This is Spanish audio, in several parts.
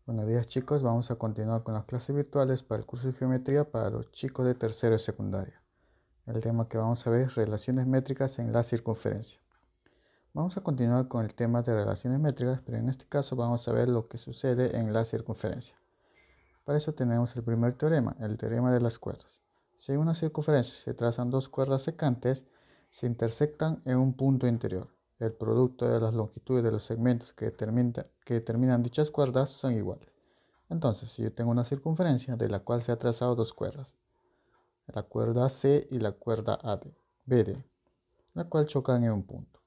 Buenos días chicos, vamos a continuar con las clases virtuales para el curso de geometría para los chicos de tercero y secundaria. El tema que vamos a ver es relaciones métricas en la circunferencia. Vamos a continuar con el tema de relaciones métricas, pero en este caso vamos a ver lo que sucede en la circunferencia. Para eso tenemos el primer teorema, el teorema de las cuerdas. Si en una circunferencia se trazan dos cuerdas secantes, se intersectan en un punto interior. El producto de las longitudes de los segmentos que determinan dichas cuerdas son iguales. Entonces, si yo tengo una circunferencia de la cual se ha trazado dos cuerdas, la cuerda C y la cuerda BD, la cual chocan en un punto.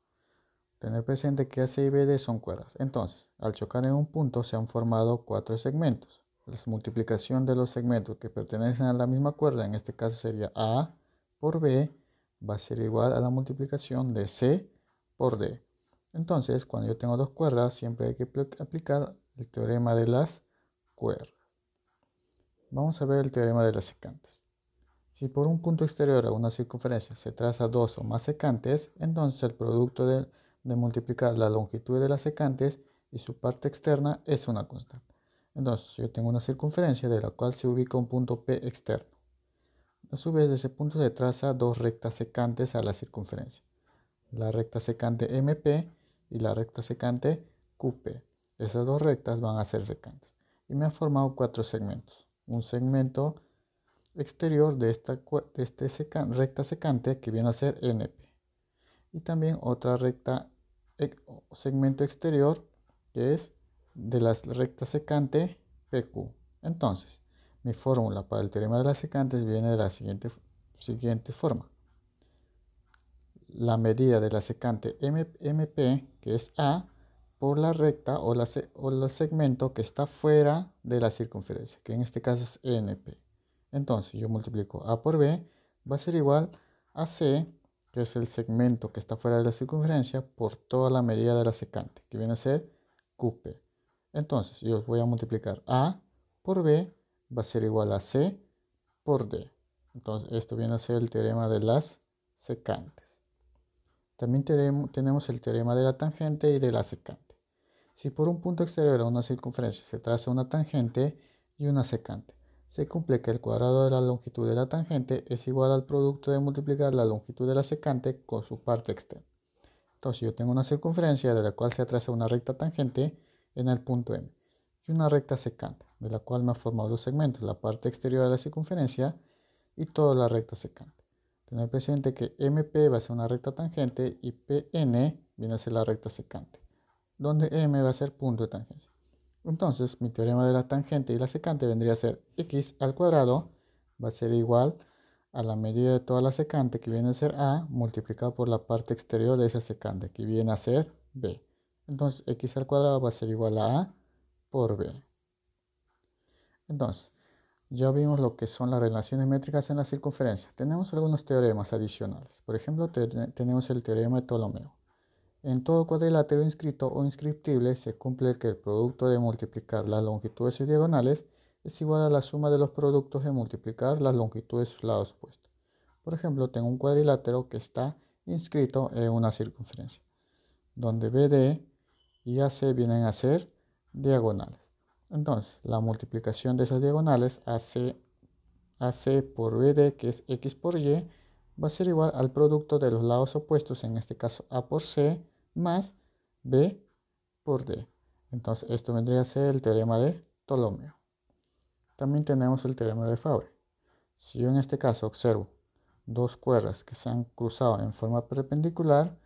Tener presente que AC y BD son cuerdas. Entonces, al chocar en un punto se han formado cuatro segmentos. La multiplicación de los segmentos que pertenecen a la misma cuerda, en este caso sería A por B, va a ser igual a la multiplicación de C por D. Entonces, cuando yo tengo dos cuerdas, siempre hay que aplicar el teorema de las cuerdas. Vamos a ver el teorema de las secantes. Si por un punto exterior a una circunferencia se traza dos o más secantes, entonces el producto de multiplicar la longitud de las secantes y su parte externa es una constante. Entonces yo tengo una circunferencia de la cual se ubica un punto P externo. A su vez de ese punto se traza dos rectas secantes a la circunferencia. La recta secante MP y la recta secante QP. Esas dos rectas van a ser secantes. Y me ha formado cuatro segmentos. Un segmento exterior de esta recta secante que viene a ser NP. Y también otra recta segmento exterior que es de la recta secante PQ. Entonces, mi fórmula para el teorema de las secantes viene de la siguiente forma. La medida de la secante MP, que es A, por la recta o el segmento que está fuera de la circunferencia, que en este caso es NP. Entonces yo multiplico A por B, va a ser igual a C, que es el segmento que está fuera de la circunferencia, por toda la medida de la secante, que viene a ser QP. Entonces yo voy a multiplicar A por B, va a ser igual a C por D. Entonces esto viene a ser el teorema de las secantes. También tenemos el teorema de la tangente y de la secante. Si por un punto exterior a una circunferencia se traza una tangente y una secante, se cumple que el cuadrado de la longitud de la tangente es igual al producto de multiplicar la longitud de la secante con su parte externa. Entonces yo tengo una circunferencia de la cual se traza una recta tangente en el punto M y una recta secante, de la cual me ha formado dos segmentos, la parte exterior de la circunferencia y toda la recta secante. Tener presente que MP va a ser una recta tangente y PN viene a ser la recta secante, donde M va a ser punto de tangencia. Entonces, mi teorema de la tangente y la secante vendría a ser x al cuadrado, va a ser igual a la medida de toda la secante, que viene a ser A, multiplicado por la parte exterior de esa secante, que viene a ser B. Entonces, x al cuadrado va a ser igual a por B. Entonces, ya vimos lo que son las relaciones métricas en la circunferencia. Tenemos algunos teoremas adicionales. Por ejemplo, tenemos el teorema de Ptolomeo. En todo cuadrilátero inscrito o inscriptible se cumple que el producto de multiplicar las longitudes y diagonales es igual a la suma de los productos de multiplicar las longitudes de sus lados opuestos. Por ejemplo, tengo un cuadrilátero que está inscrito en una circunferencia, donde BD y AC vienen a ser diagonales. Entonces, la multiplicación de esas diagonales, AC por BD, que es X por Y, va a ser igual al producto de los lados opuestos, en este caso A por C, más B por D. Entonces, esto vendría a ser el teorema de Ptolomeo. También tenemos el teorema de Fabre. Si yo en este caso observo dos cuerdas que se han cruzado en forma perpendicular,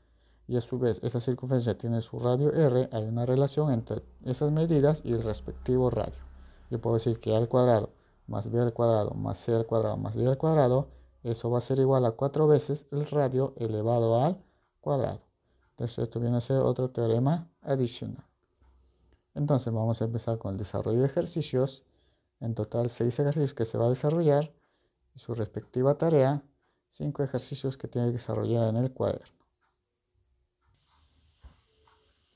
y a su vez esa circunferencia tiene su radio R, hay una relación entre esas medidas y el respectivo radio. Yo puedo decir que A al cuadrado más B al cuadrado más C al cuadrado más D al cuadrado, eso va a ser igual a 4 veces el radio elevado al cuadrado. Entonces esto viene a ser otro teorema adicional. Entonces vamos a empezar con el desarrollo de ejercicios. En total 6 ejercicios que se va a desarrollar y su respectiva tarea, 5 ejercicios que tiene que desarrollar en el cuaderno.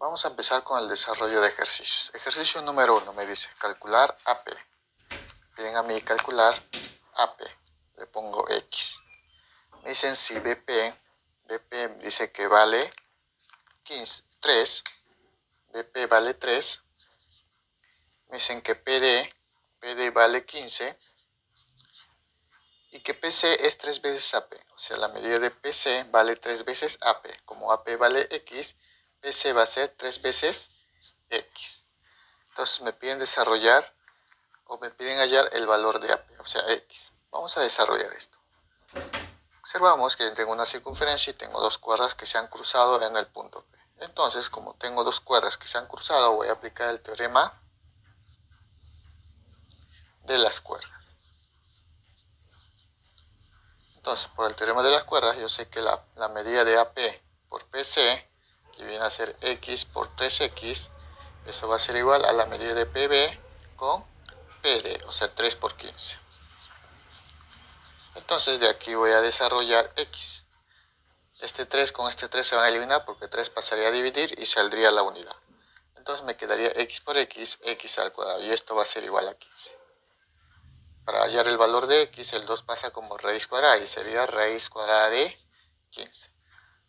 Vamos a empezar con el desarrollo de ejercicios. Ejercicio número 1 me dice calcular AP. Piden a mí calcular AP. Le pongo X. Me dicen si BP dice que vale 3. BP vale 3. Me dicen que PD vale 15 y que PC es 3 veces AP. O sea, la medida de PC vale 3 veces AP. Como AP vale X, PC va a ser 3 veces X. Entonces me piden desarrollar o me piden hallar el valor de AP, o sea X. Vamos a desarrollar esto. Observamos que tengo una circunferencia y tengo dos cuerdas que se han cruzado en el punto P. Entonces, como tengo dos cuerdas que se han cruzado, voy a aplicar el teorema de las cuerdas. Entonces, por el teorema de las cuerdas, yo sé que la medida de AP por PC, que viene a ser X por 3X, eso va a ser igual a la medida de PB con PD, o sea 3 por 15. Entonces, de aquí voy a desarrollar X. Este 3 con este 3 se van a eliminar porque 3 pasaría a dividir y saldría la unidad. Entonces me quedaría X por X, X al cuadrado, y esto va a ser igual a 15. Para hallar el valor de X, el 2 pasa como raíz cuadrada y sería raíz cuadrada de 15.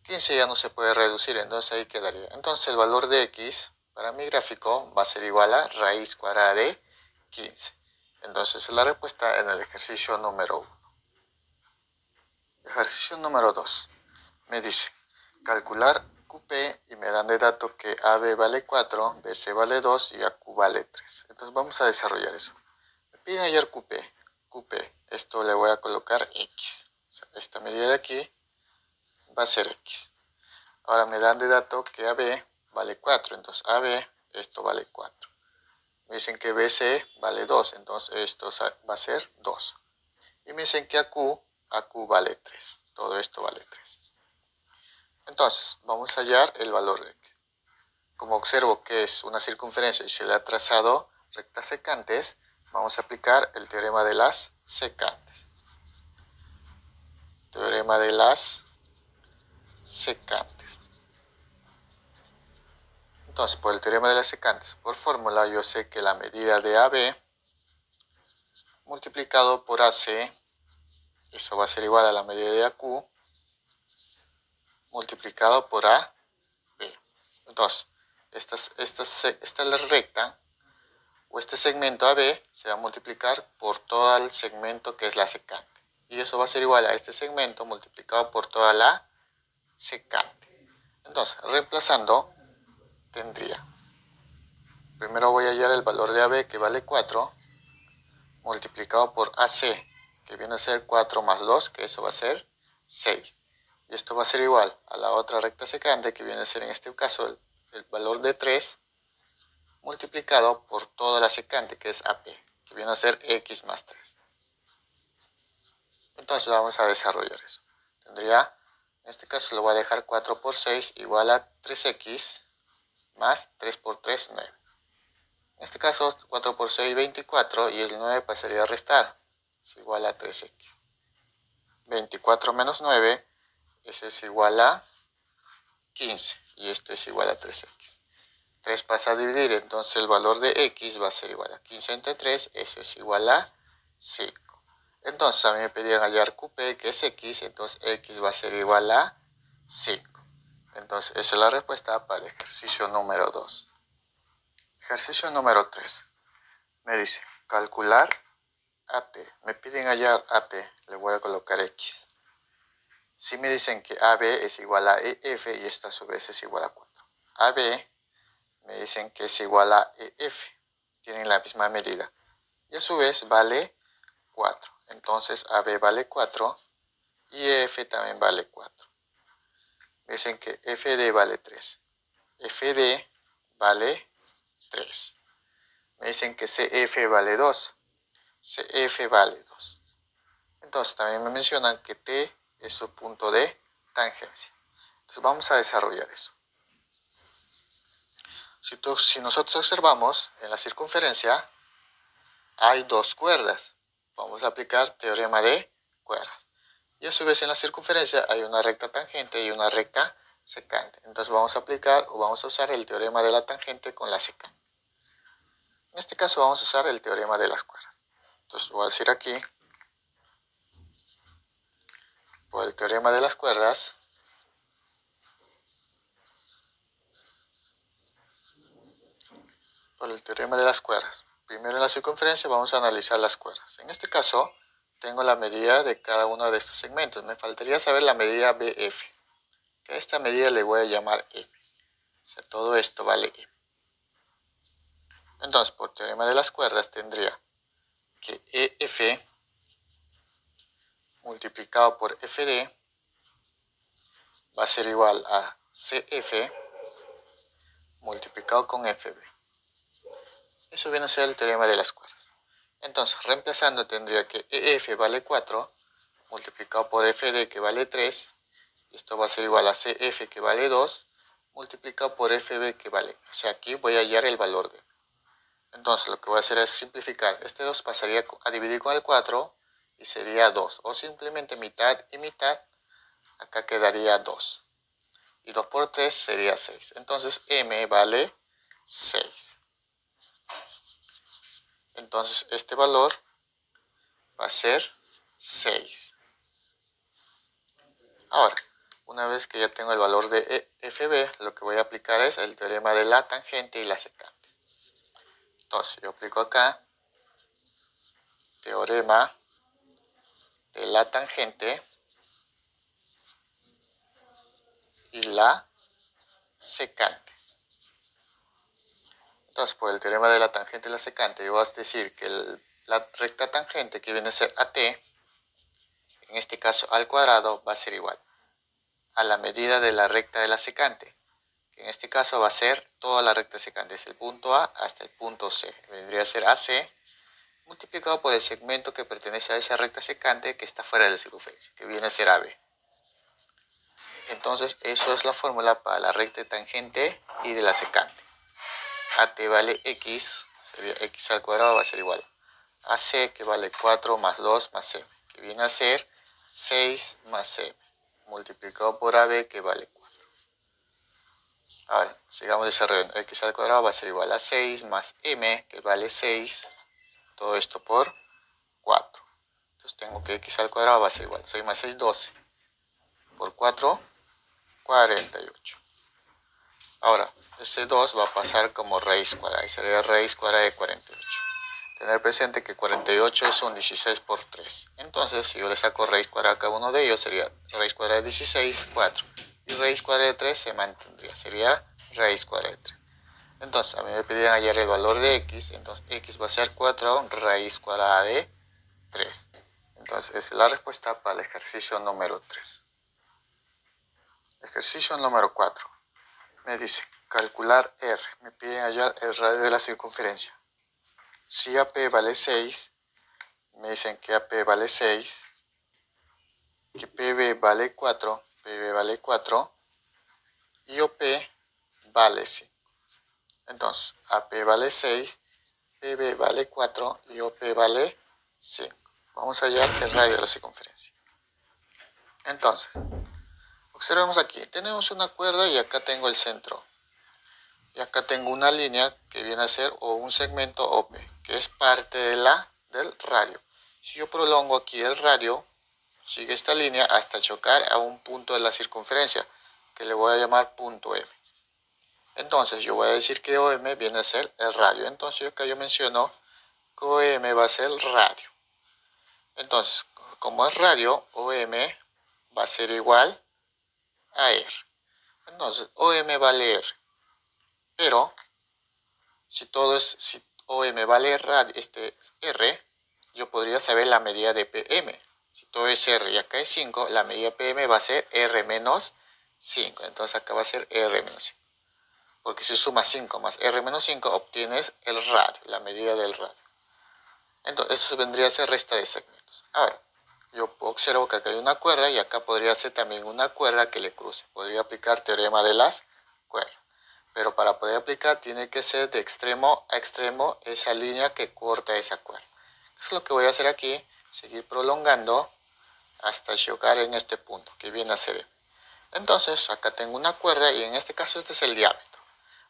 15 ya no se puede reducir, entonces ahí quedaría. Entonces el valor de X para mi gráfico va a ser igual a raíz cuadrada de 15. Entonces la respuesta en el ejercicio número 1. Ejercicio número 2. Me dice calcular QP y me dan de dato que AB vale 4, BC vale 2 y AQ vale 3. Entonces vamos a desarrollar eso. Me piden hallar QP. QP, esto le voy a colocar X. O sea, esta medida de aquí va a ser X. Ahora me dan de dato que AB vale 4, entonces AB, esto vale 4. Me dicen que BC vale 2, entonces esto va a ser 2. Y me dicen que AQ vale 3. Todo esto vale 3. Entonces, vamos a hallar el valor de X. Como observo que es una circunferencia y se le ha trazado rectas secantes, vamos a aplicar el teorema de las secantes. Teorema de las secantes. Entonces, por el teorema de las secantes, por fórmula, yo sé que la medida de AB multiplicado por AC, eso va a ser igual a la medida de AQ, multiplicado por AB. Entonces, esta es la recta, o este segmento AB se va a multiplicar por todo el segmento que es la secante. Y eso va a ser igual a este segmento multiplicado por toda la secante. Entonces, reemplazando, tendría, primero voy a hallar el valor de AB que vale 4, multiplicado por AC, que viene a ser 4 más 2, que eso va a ser 6. Y esto va a ser igual a la otra recta secante, que viene a ser en este caso el valor de 3, multiplicado por toda la secante, que es AP, que viene a ser X más 3. Entonces vamos a desarrollar eso. Tendría, en este caso lo voy a dejar 4 por 6 igual a 3X más 3 por 3, 9. En este caso 4 por 6, 24 y el 9 pasaría a restar. Es igual a 3X. 24 menos 9, eso es igual a 15 y esto es igual a 3X. 3 pasa a dividir, entonces el valor de X va a ser igual a 15 entre 3, eso es igual a 5. Entonces a mí me pedían hallar QP, que es X, entonces X va a ser igual a 5. Entonces esa es la respuesta para el ejercicio número 2. Ejercicio número 3. Me dice calcular AT. Me piden hallar AT, le voy a colocar X. Si me dicen que AB es igual a EF y esta a su vez es igual a 4. AB me dicen que es igual a EF. Tienen la misma medida. Y a su vez vale 4. Entonces AB vale 4 y EF también vale 4. Me dicen que FD vale 3. FD vale 3. Me dicen que CF vale 2. CF vale 2. Entonces también me mencionan que T es su punto de tangencia. Entonces vamos a desarrollar eso. Si nosotros observamos en la circunferencia hay dos cuerdas. Vamos a aplicar teorema de cuerdas. Y a su vez en la circunferencia hay una recta tangente y una recta secante. Entonces vamos a aplicar o vamos a usar el teorema de la tangente con la secante. En este caso vamos a usar el teorema de las cuerdas. Entonces voy a decir aquí, por el teorema de las cuerdas, primero en la circunferencia vamos a analizar las cuerdas. En este caso, tengo la medida de cada uno de estos segmentos. Me faltaría saber la medida BF. A esta medida le voy a llamar M. O sea, todo esto vale M. Entonces, por teorema de las cuerdas tendría que EF multiplicado por FD va a ser igual a CF multiplicado con FB. Eso viene a ser el teorema de las cuerdas. Entonces, reemplazando tendría que EF vale 4 multiplicado por FD que vale 3. Esto va a ser igual a CF que vale 2 multiplicado por FB que vale. O sea, aquí voy a hallar el valor de. Entonces, lo que voy a hacer es simplificar. Este 2 pasaría a dividir con el 4 y sería 2. O simplemente mitad y mitad. Acá quedaría 2. Y 2 por 3 sería 6. Entonces, M vale 6. Entonces, este valor va a ser 6. Ahora, una vez que ya tengo el valor de FB, lo que voy a aplicar es el teorema de la tangente y la secante. Entonces, yo aplico acá teorema de la tangente y la secante. Entonces, por el teorema de la tangente y la secante, yo voy a decir que la recta tangente, que viene a ser AT, en este caso al cuadrado, va a ser igual a la medida de la recta de la secante, que en este caso va a ser toda la recta secante, desde el punto A hasta el punto C. Vendría a ser AC multiplicado por el segmento que pertenece a esa recta secante que está fuera de la circunferencia, que viene a ser AB. Entonces, eso es la fórmula para la recta tangente y de la secante. AT vale X, sería X al cuadrado, va a ser igual a AC, que vale 4 más 2 más M, que viene a ser 6 más M, multiplicado por AB, que vale 4. Ahora, sigamos desarrollando. X al cuadrado va a ser igual a 6 más M, que vale 6, todo esto por 4. Entonces tengo que X al cuadrado va a ser igual a 6 más 6, 12, por 4, 48. Ahora, ese 2 va a pasar como raíz cuadrada, y sería raíz cuadrada de 48. Tener presente que 48 es un 16 por 3. Entonces, si yo le saco raíz cuadrada a cada uno de ellos, sería raíz cuadrada de 16, 4. Y raíz cuadrada de 3 se mantendría, sería raíz cuadrada de 3. Entonces, a mí me pidieron hallar el valor de X, entonces X va a ser 4 raíz cuadrada de 3. Entonces, esa es la respuesta para el ejercicio número 3. Ejercicio número 4. Me dice, calcular R. Me piden hallar el radio de la circunferencia. Si AP vale 6, me dicen que AP vale 6, que PB vale 4, PB vale 4, y OP vale 5. Entonces, AP vale 6, PB vale 4 y OP vale 5. Vamos a hallar el radio de la circunferencia. Entonces, observemos aquí, tenemos una cuerda y acá tengo el centro. Y acá tengo una línea que viene a ser o un segmento OP, que es parte del radio. Si yo prolongo aquí el radio, sigue esta línea hasta chocar a un punto de la circunferencia, que le voy a llamar punto M. Entonces yo voy a decir que OM viene a ser el radio. Entonces acá yo menciono que OM va a ser el radio. Entonces, como es radio, OM va a ser igual a R. Entonces, OM vale R. Pero, si OM vale R, yo podría saber la medida de PM. Si todo es R y acá es 5, la medida de PM va a ser R menos 5. Entonces acá va a ser R menos 5. Porque si sumas 5 más R menos 5, obtienes el radio, la medida del radio. Entonces, eso vendría a ser resta de segmentos. Ahora, yo observo que acá hay una cuerda y acá podría ser también una cuerda que le cruce. Podría aplicar teorema de las cuerdas. Pero para poder aplicar tiene que ser de extremo a extremo esa línea que corta esa cuerda. Eso es lo que voy a hacer aquí, seguir prolongando hasta chocar en este punto, que viene a ser M. Entonces, acá tengo una cuerda y en este caso este es el diámetro.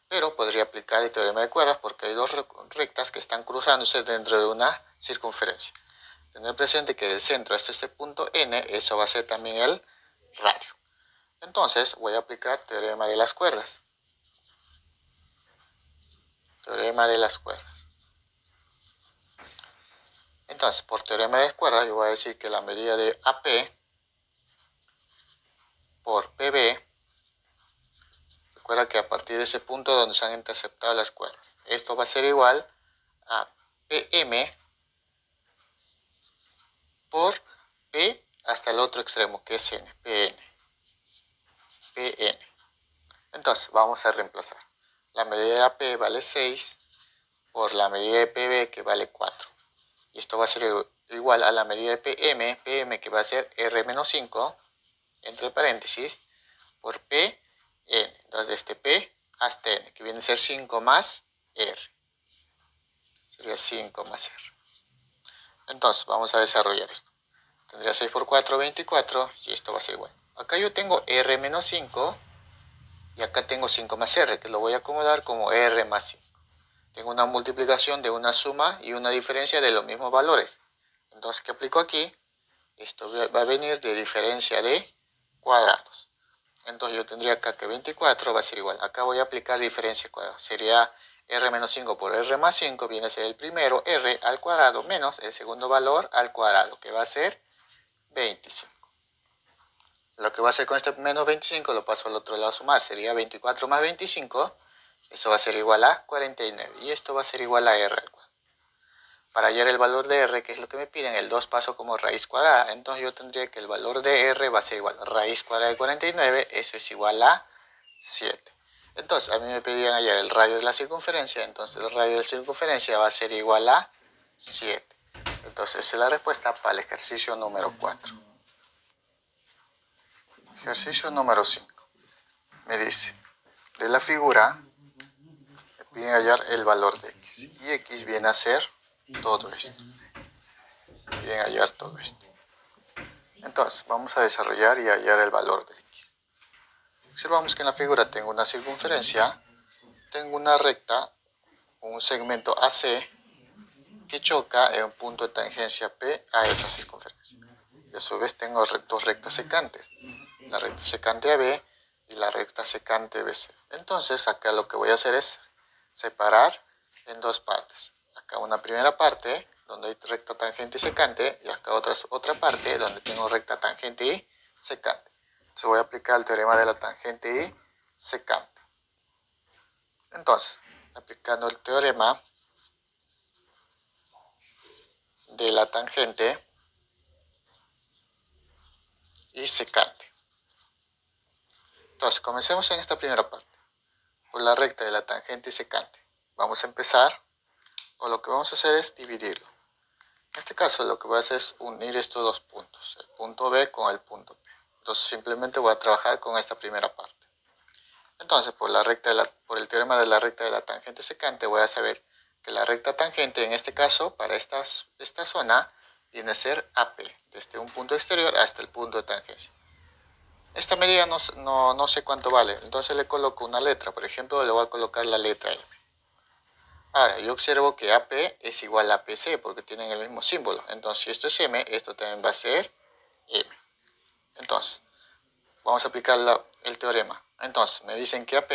Pero podría aplicar el teorema de cuerdas porque hay dos rectas que están cruzándose dentro de una circunferencia. Tener presente que del centro hasta este punto N, eso va a ser también el radio. Entonces, voy a aplicar teorema de las cuerdas. Teorema de las cuerdas. Entonces, por teorema de cuerdas, yo voy a decir que la medida de AP por PB, recuerda que a partir de ese punto donde se han interceptado las cuerdas, esto va a ser igual a PM por P hasta el otro extremo, que es N, PN. Entonces, vamos a reemplazar. La medida de AP vale 6 por la medida de PB, que vale 4. Y esto va a ser igual a la medida de PM que va a ser R menos 5, entre paréntesis, por Pn. Entonces, este P hasta N, que viene a ser 5 más R. Sería 5 más R. Entonces, vamos a desarrollar esto. Tendría 6 por 4, 24, y esto va a ser igual. Acá yo tengo R menos 5, y acá tengo 5 más R, que lo voy a acomodar como R más 5. Tengo una multiplicación de una suma y una diferencia de los mismos valores. Entonces, ¿qué aplico aquí? Esto va a venir de diferencia de cuadrados. Entonces, yo tendría acá que 24 va a ser igual. Acá voy a aplicar diferencia de cuadrados. Sería R menos 5 por R más 5, viene a ser el primero, R al cuadrado, menos el segundo valor al cuadrado, que va a ser 25. Lo que va a hacer con este menos 25 lo paso al otro lado a sumar. Sería 24 más 25. Eso va a ser igual a 49. Y esto va a ser igual a R al cuadrado. Para hallar el valor de R, que es lo que me piden, el 2 paso como raíz cuadrada. Entonces yo tendría que el valor de R va a ser igual a raíz cuadrada de 49. Eso es igual a 7. Entonces a mí me pedían hallar el radio de la circunferencia. Entonces el radio de la circunferencia va a ser igual a 7. Entonces esa es la respuesta para el ejercicio número 4. Ejercicio número 5. Me dice, de la figura me piden hallar el valor de x. Y x viene a ser todo esto. Viene a hallar todo esto. Entonces, vamos a desarrollar y hallar el valor de x. Observamos que en la figura tengo una circunferencia, tengo una recta, un segmento AC, que choca en un punto de tangencia P a esa circunferencia. Y a su vez tengo dos rectas secantes. La recta secante AB y la recta secante BC. Entonces acá lo que voy a hacer es separar en dos partes. Acá una primera parte donde hay recta tangente y secante, y acá otra parte donde tengo recta tangente y secante. Entonces voy a aplicar el teorema de la tangente y secante. Entonces, aplicando el teorema de la tangente y secante. Entonces, comencemos en esta primera parte, por la recta de la tangente y secante. Vamos a empezar, o lo que vamos a hacer es dividirlo. En este caso, lo que voy a hacer es unir estos dos puntos, el punto B con el punto P. Entonces, simplemente voy a trabajar con esta primera parte. Entonces, por el teorema de la recta de la tangente secante, voy a saber que la recta tangente, en este caso, para esta zona, viene a ser AP, desde un punto exterior hasta el punto de tangencia. Esta medida no sé cuánto vale, entonces le coloco una letra. Por ejemplo, le voy a colocar la letra M. Ahora, yo observo que AP es igual a PC porque tienen el mismo símbolo. Entonces, si esto es M, esto también va a ser M. Entonces, vamos a aplicar el teorema. Entonces, me dicen que AP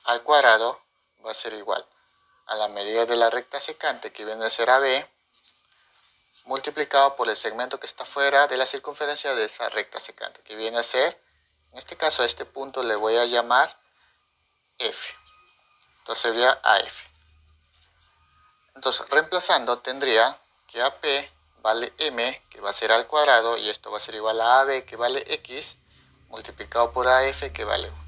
al cuadrado va a ser igual a la medida de la recta secante, que viene a ser AB, multiplicado por el segmento que está fuera de la circunferencia de esa recta secante, que viene a ser, en este caso a este punto le voy a llamar F. Entonces sería AF. Entonces, reemplazando, tendría que AP vale M, que va a ser al cuadrado, y esto va a ser igual a AB, que vale X, multiplicado por AF, que vale 1.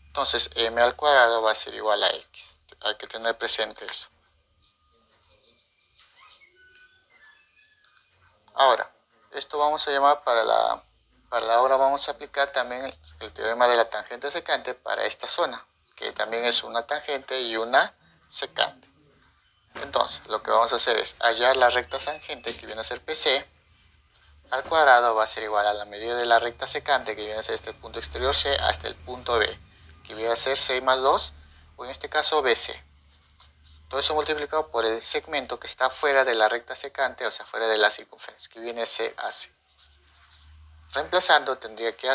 Entonces, M al cuadrado va a ser igual a X. Hay que tener presente eso. Ahora, esto vamos a llamar para la hora vamos a aplicar también el teorema de la tangente secante para esta zona, que también es una tangente y una secante. Entonces, lo que vamos a hacer es hallar la recta tangente, que viene a ser PC, al cuadrado va a ser igual a la medida de la recta secante, que viene a ser este punto exterior C hasta el punto B, que viene a ser C más 2, o en este caso BC. Todo eso multiplicado por el segmento que está fuera de la recta secante, o sea, fuera de la circunferencia, que viene CAC. Reemplazando, tendría que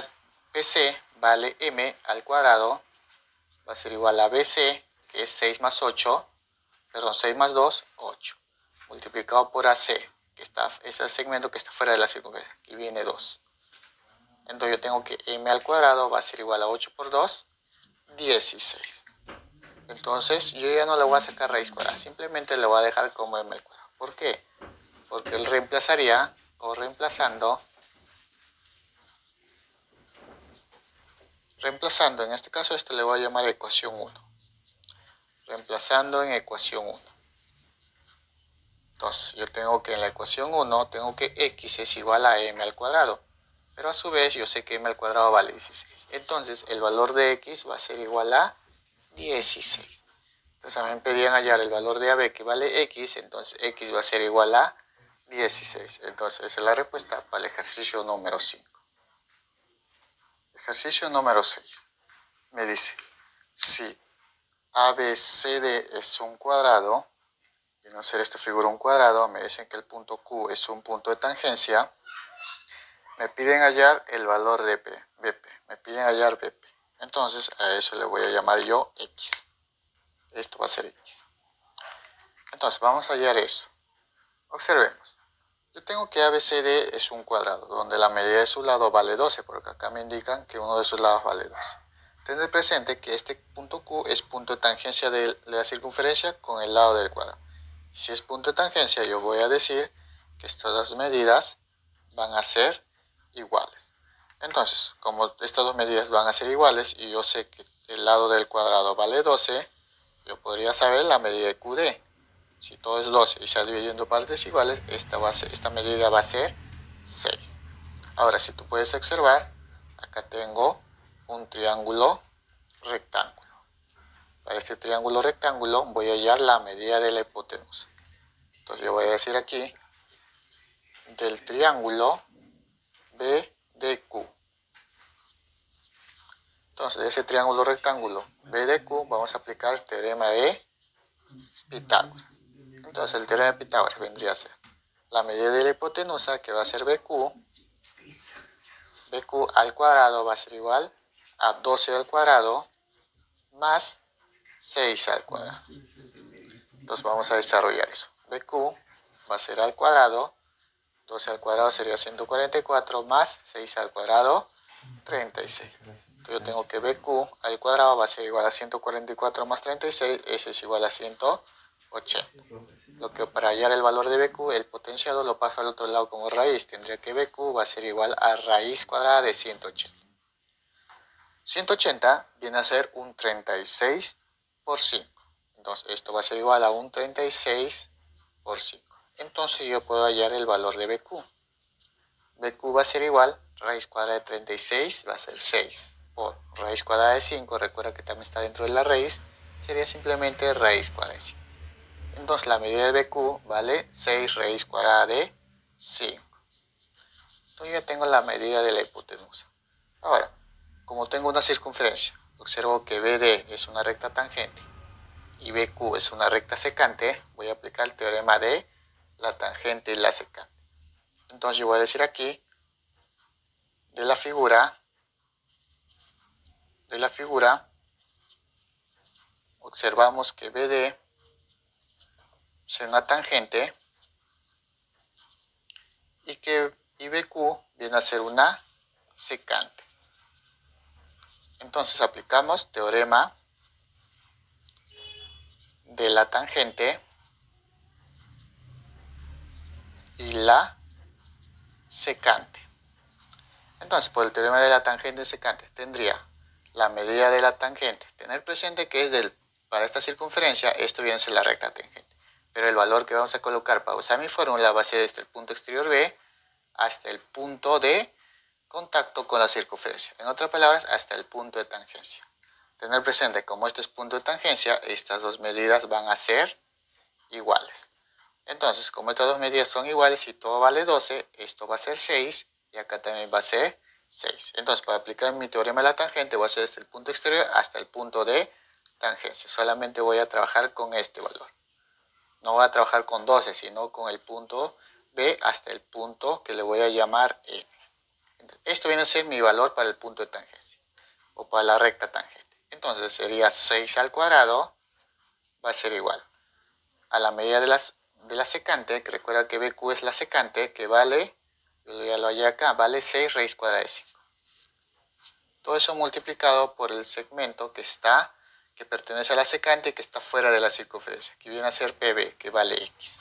PC vale M al cuadrado, va a ser igual a BC, que es 6 más 2, 8, multiplicado por AC, que es el segmento que está fuera de la circunferencia, y viene 2. Entonces yo tengo que m al cuadrado va a ser igual a 8 por 2, 16. Entonces yo ya no le voy a sacar raíz cuadrada, simplemente le voy a dejar como m al cuadrado. ¿Por qué? Porque él reemplazaría, o reemplazando, en este caso esto le voy a llamar ecuación 1. Reemplazando en ecuación 1. Entonces yo tengo que en la ecuación 1, tengo que x es igual a m al cuadrado. Pero a su vez yo sé que m al cuadrado vale 16. Entonces el valor de x va a ser igual a 16. Entonces a mí me pedían hallar el valor de AB que vale x, entonces x va a ser igual a 16. Entonces esa es la respuesta para el ejercicio número 5. Ejercicio número 6. Me dice, si ABCD es un cuadrado, y no ser esta figura un cuadrado, me dicen que el punto Q es un punto de tangencia, me piden hallar el valor de BP, me piden hallar BP. Entonces a eso le voy a llamar yo X. Esto va a ser X. Entonces vamos a hallar eso. Observemos. Yo tengo que ABCD es un cuadrado, donde la medida de su lado vale 12, porque acá me indican que uno de sus lados vale 12. Tener presente que este punto Q es punto de tangencia de la circunferencia con el lado del cuadrado. Si es punto de tangencia, yo voy a decir que estas dos medidas van a ser iguales. Entonces, como estas dos medidas van a ser iguales y yo sé que el lado del cuadrado vale 12, yo podría saber la medida de QD. Si todo es 12 y se ha dividido en partes iguales, esta medida va a ser 6. Ahora, si tú puedes observar, acá tengo un triángulo rectángulo. Para este triángulo rectángulo voy a hallar la medida de la hipotenusa. Entonces yo voy a decir aquí, del triángulo BDQ. Entonces de ese triángulo rectángulo BDQ vamos a aplicar el teorema de Pitágoras. Entonces el teorema de Pitágoras vendría a ser la medida de la hipotenusa, que va a ser BQ al cuadrado va a ser igual a 12 al cuadrado más 6 al cuadrado. Entonces vamos a desarrollar eso. BQ va a ser al cuadrado, 12 al cuadrado sería 144 más 6 al cuadrado, 36. Entonces yo tengo que BQ al cuadrado va a ser igual a 144 más 36, eso es igual a 180. Lo que para hallar el valor de BQ, el potenciado lo paso al otro lado como raíz. Tendría que BQ va a ser igual a raíz cuadrada de 180. 180 viene a ser un 36 por 5. Entonces esto va a ser igual a un 36 por 5. Entonces yo puedo hallar el valor de BQ. BQ va a ser igual, raíz cuadrada de 36 va a ser 6 por raíz cuadrada de 5. Recuerda que también está dentro de la raíz. Sería simplemente raíz cuadrada de 5. Entonces la medida de BQ vale 6 raíz cuadrada de 5. Entonces ya tengo la medida de la hipotenusa. Ahora, como tengo una circunferencia, observo que BD es una recta tangente y BQ es una recta secante, voy a aplicar el teorema de la tangente y la secante. Entonces yo voy a decir aquí, de la figura, observamos que BD es una tangente y BQ viene a ser una secante. Entonces aplicamos teorema de la tangente y la secante. Entonces, por el teorema de la tangente y secante, tendría la medida de la tangente. Tener presente que es para esta circunferencia, esto viene a ser la recta tangente. Pero el valor que vamos a colocar para usar mi fórmula va a ser desde el punto exterior B hasta el punto de contacto con la circunferencia. En otras palabras, hasta el punto de tangencia. Tener presente, como esto es punto de tangencia, estas dos medidas van a ser iguales. Entonces, como estas dos medidas son iguales y todo vale 12, esto va a ser 6 y acá también va a ser 6. Entonces, para aplicar mi teorema de la tangente, voy a hacer desde el punto exterior hasta el punto de tangencia. Solamente voy a trabajar con este valor. No voy a trabajar con 12, sino con el punto B hasta el punto que le voy a llamar M. Esto viene a ser mi valor para el punto de tangencia o para la recta tangente. Entonces sería 6 al cuadrado va a ser igual a la medida de la secante, que recuerda que BQ es la secante, que vale, yo ya lo hallé acá, vale 6 raíz cuadrada de 5. Todo eso multiplicado por el segmento que pertenece a la secante y que está fuera de la circunferencia, que viene a ser PB, que vale X.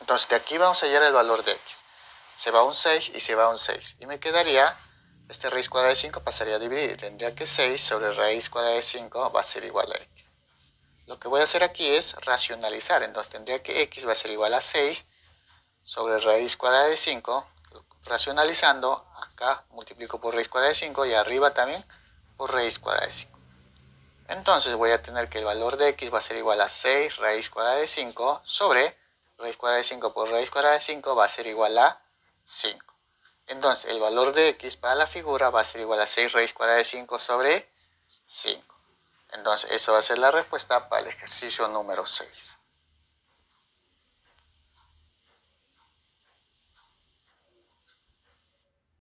Entonces de aquí vamos a hallar el valor de X. Se va un 6 y se va un 6. Y me quedaría, este raíz cuadrada de 5 pasaría a dividir. Tendría que 6 sobre raíz cuadrada de 5 va a ser igual a X. Lo que voy a hacer aquí es racionalizar. Entonces tendría que X va a ser igual a 6 sobre raíz cuadrada de 5. Racionalizando, acá multiplico por raíz cuadrada de 5 y arriba también por raíz cuadrada de 5. Entonces voy a tener que el valor de X va a ser igual a 6 raíz cuadrada de 5 sobre raíz cuadrada de 5 por raíz cuadrada de 5 va a ser igual a 5. Entonces el valor de X para la figura va a ser igual a 6 raíz cuadrada de 5 sobre 5. Entonces eso va a ser la respuesta para el ejercicio número 6.